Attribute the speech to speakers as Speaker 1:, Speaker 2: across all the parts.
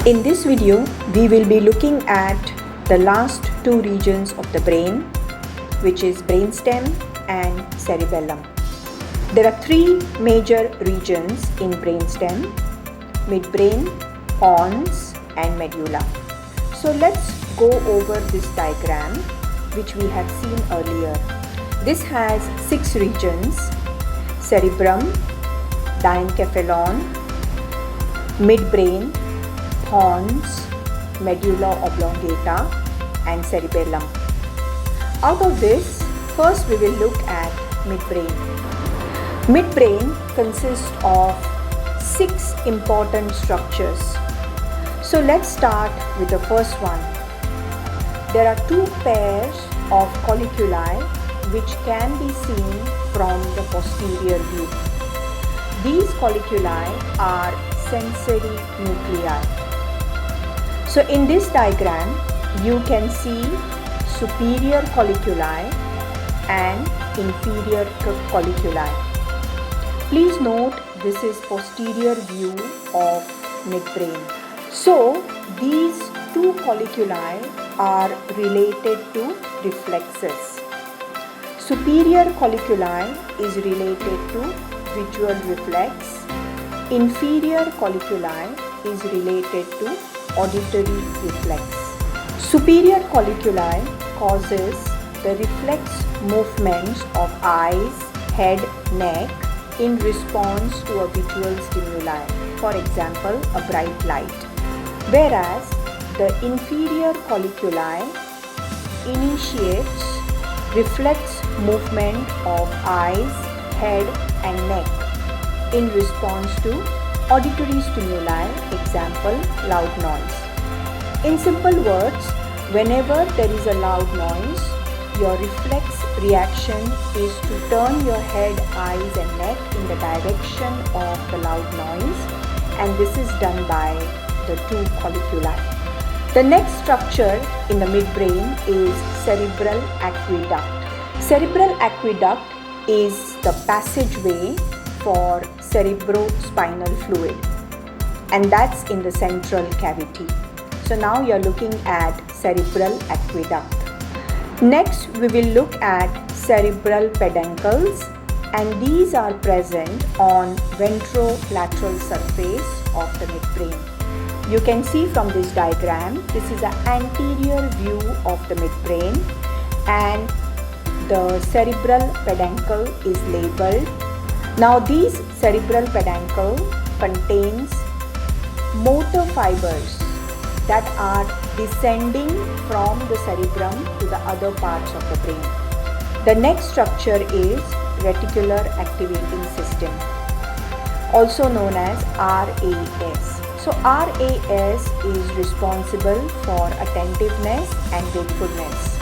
Speaker 1: In this video, we will be looking at the last two regions of the brain, which is brainstem and cerebellum. There are three major regions in brainstem: midbrain, pons and medulla. So let's go over this diagram which we have seen earlier. This has 6 regions: cerebrum, diencephalon, midbrain, pons, medulla oblongata and cerebellum. Out of this, first we will look at midbrain. Midbrain consists of 6 important structures. So let's start with the first one. There are 2 pairs of colliculi which can be seen from the posterior view. These colliculi are sensory nuclei. So in this diagram, you can see superior colliculi and inferior colliculi. Please note this is posterior view of midbrain. So these 2 colliculi are related to reflexes. Superior colliculi is related to visual reflex. Inferior colliculi is related to auditory reflex. Superior colliculi causes the reflex movements of eyes, head, neck in response to a visual stimuli, for example, a bright light. Whereas the inferior colliculi initiates reflex movement of eyes, head and neck in response to auditory stimuli, example, loud noise. In simple words, whenever there is a loud noise, your reflex reaction is to turn your head, eyes and neck in the direction of the loud noise, and this is done by the 2 colliculi. The next structure in the midbrain is cerebral aqueduct. Cerebral aqueduct is the passageway for cerebrospinal fluid, and that's in the central cavity. So now you are looking at cerebral aqueduct. Next we will look at cerebral peduncles, and these are present on ventrolateral surface of the midbrain. You can see from this diagram, this is an anterior view of the midbrain, and the cerebral peduncle is labeled. Now these cerebral peduncle contains motor fibers that are descending from the cerebrum to the other parts of the brain. The next structure is reticular activating system, also known as RAS. So RAS is responsible for attentiveness and wakefulness.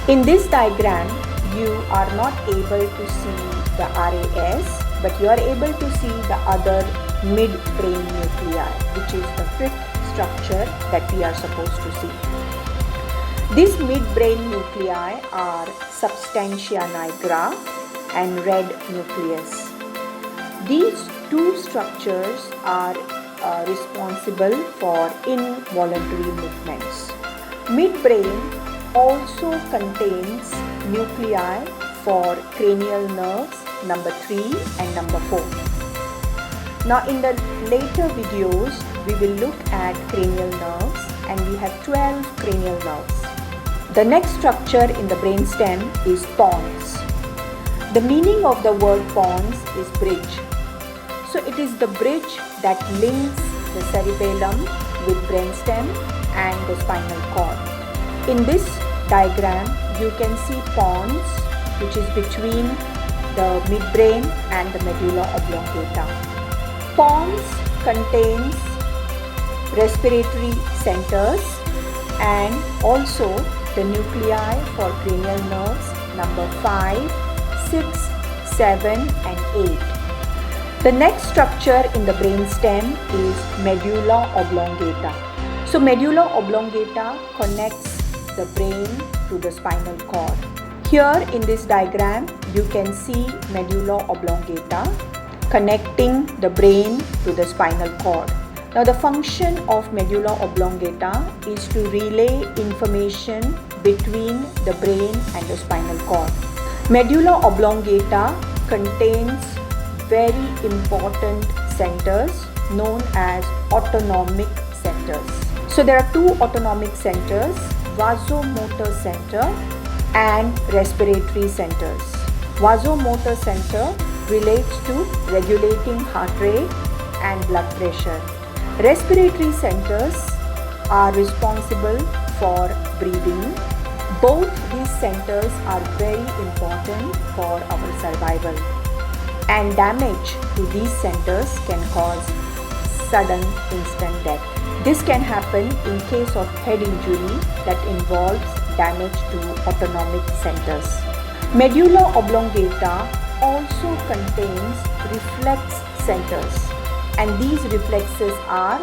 Speaker 1: In this diagram, you are not able to see the RAS, but you are able to see the other midbrain nuclei, which is the 5th structure that we are supposed to see. These midbrain nuclei are substantia nigra and red nucleus. These 2 structures are responsible for involuntary movements. Midbrain also contains nuclei for cranial nerves number 3 and number 4. Now in the later videos, we will look at cranial nerves, and we have 12 cranial nerves. The next structure in the brainstem is pons. The meaning of the word pons is bridge. So it is the bridge that links the cerebellum with brainstem and the spinal cord. In this diagram, you can see pons, which is between the midbrain and the medulla oblongata. Pons contains respiratory centers and also the nuclei for cranial nerves number 5, 6, 7 and 8. The next structure in the brainstem is medulla oblongata. So medulla oblongata connects the brain to the spinal cord. Here in this diagram, you can see medulla oblongata connecting the brain to the spinal cord. Now the function of medulla oblongata is to relay information between the brain and the spinal cord. Medulla oblongata contains very important centers known as autonomic centers. So there are two autonomic centers, vasomotor center and respiratory centers. Vasomotor center relates to regulating heart rate and blood pressure. Respiratory centers are responsible for breathing. Both these centers are very important for our survival, and damage to these centers can cause sudden instant death. This can happen in case of head injury that involves damage to autonomic centers. Medulla oblongata also contains reflex centers, and these reflexes are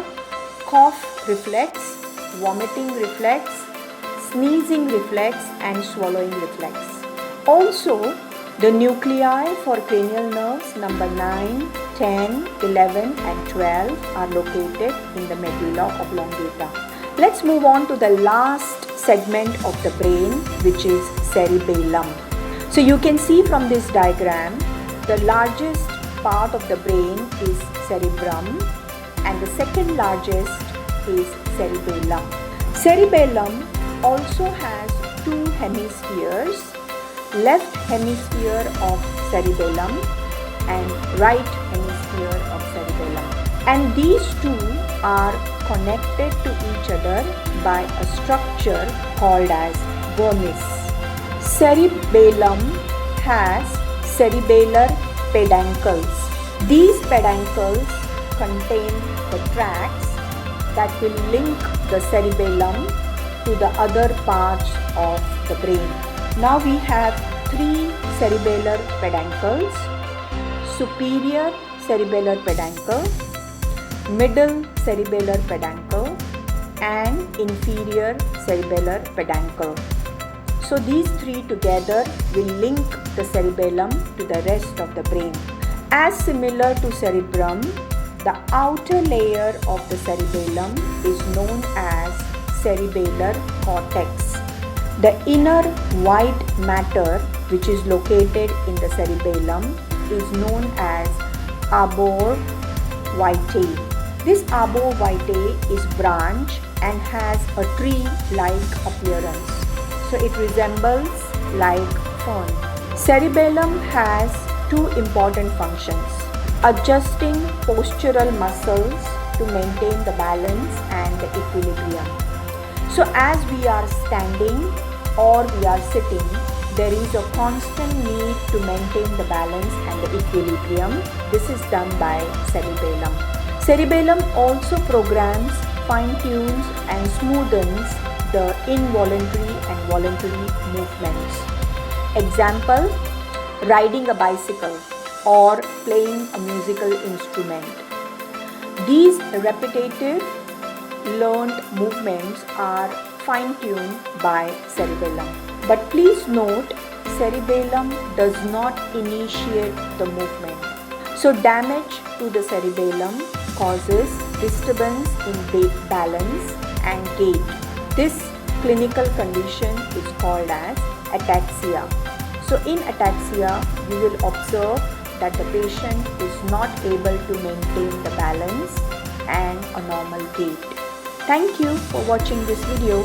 Speaker 1: cough reflex, vomiting reflex, sneezing reflex and swallowing reflex. Also, the nuclei for cranial nerves number 9, 10, 11 and 12 are located in the medulla oblongata. Let's move on to the last segment of the brain, which is cerebellum. So you can see from this diagram, the largest part of the brain is cerebrum and the second largest is cerebellum. Cerebellum also has two hemispheres, left hemisphere of cerebellum and right hemisphere of cerebellum, and these two are connected to each other by a structure called as vermis. Cerebellum has cerebellar peduncles. These peduncles contain the tracts that will link the cerebellum to the other parts of the brain. Now we have three cerebellar peduncles: superior cerebellar peduncle, middle cerebellar peduncle and inferior cerebellar peduncle. So these three together will link the cerebellum to the rest of the brain. As similar to cerebrum, the outer layer of the cerebellum is known as cerebellar cortex. The inner white matter, which is located in the cerebellum, is known as arbor vitae. This arbor vitae is branched and has a tree-like appearance. So it resembles like fern. Cerebellum has two important functions: adjusting postural muscles to maintain the balance and the equilibrium. So as we are standing or we are sitting, there is a constant need to maintain the balance and the equilibrium. This is done by cerebellum. Cerebellum also programs, fine-tunes and smoothens the involuntary and voluntary movements. Example, riding a bicycle or playing a musical instrument. These repetitive learned movements are fine-tuned by cerebellum. But please note, cerebellum does not initiate the movement. So damage to the cerebellum causes disturbance in balance and gait. This clinical condition is called as ataxia. So in ataxia, you will observe that the patient is not able to maintain the balance and a normal gait. Thank you for watching this video.